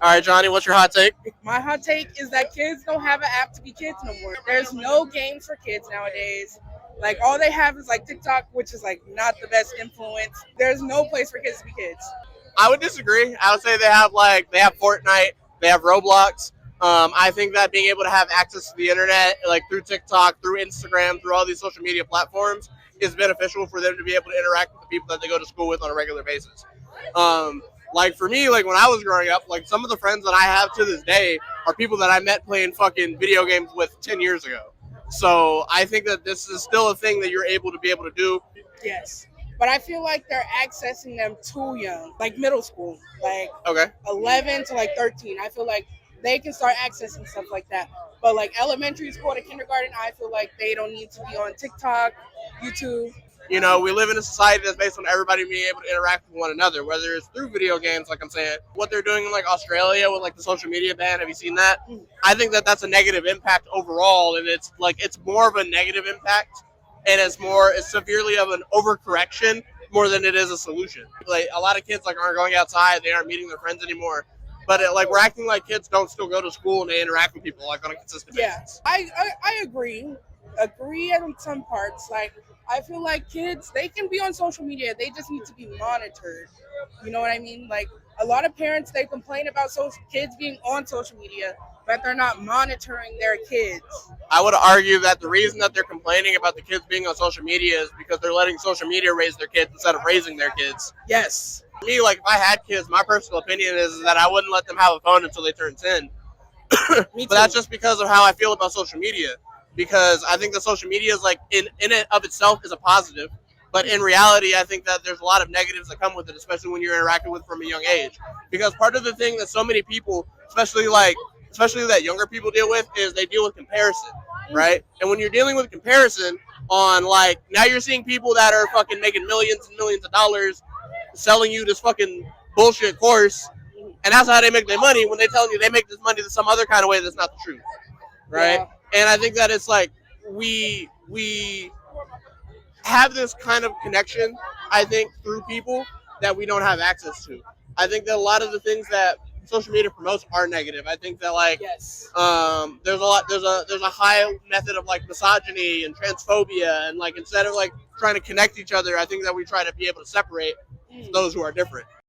All right, Johnny, what's your hot take? My hot take is that kids don't have an app to be kids no more. There's no games for kids nowadays. Like all they have is like TikTok, which is like not the best influence. There's no place for kids to be kids. I would disagree. I would say they have Fortnite, they have Roblox. I think that being able to have access to the internet, like through TikTok, through Instagram, through all these social media platforms, is beneficial for them to be able to interact with the people that they go to school with on a regular basis. Like for me, like when I was growing up, like some of the friends that I have to this day are people that I met playing fucking video games with 10 years ago. So I think that this is still a thing that you're able to be able to do. Yes. But I feel like they're accessing them too young, like middle school, like Okay. 11 to like 13. I feel like they can start accessing stuff like that. But like elementary school to kindergarten, I feel like they don't need to be on TikTok, YouTube. You know, we live in a society that's based on everybody being able to interact with one another, whether it's through video games, like I'm saying. What they're doing in like Australia with like the social media ban, have you seen that? I think that that's a negative impact overall, and it's more of a negative impact, and it's severely of an overcorrection more than it is a solution. Like a lot of kids like aren't going outside, they aren't meeting their friends anymore. But like we're acting like kids don't still go to school and they interact with people like on a consistent Yeah, basis. I agree. Agree on some parts. Like I feel like kids, they can be on social media. They just need to be monitored. You know what I mean? Like a lot of parents, they complain about kids being on social media, but they're not monitoring their kids. I would argue that the reason that they're complaining about the kids being on social media is because they're letting social media raise their kids instead of raising their kids. Yes. Me, like if I had kids, my personal opinion is that I wouldn't let them have a phone until they turn 10. Me too. But that's just because of how I feel about social media. Because I think that social media is like in it of itself is a positive, but in reality, I think that there's a lot of negatives that come with it, especially when you're interacting with from a young age. Because part of the thing that so many people, especially that younger people deal with, is they deal with comparison, right? And when you're dealing with comparison on like now you're seeing people that are fucking making millions and millions of dollars selling you this fucking bullshit course, and that's how they make their money when they're telling you they make this money some other kind of way that's not the truth, right? Yeah. And I think that it's like we have this kind of connection, I think, through people that we don't have access to. I think that a lot of the things that social media promotes are negative. I think that like Yes. there's a high method of like misogyny and transphobia, and like instead of like trying to connect each other, I think that we try to be able to separate those who are different.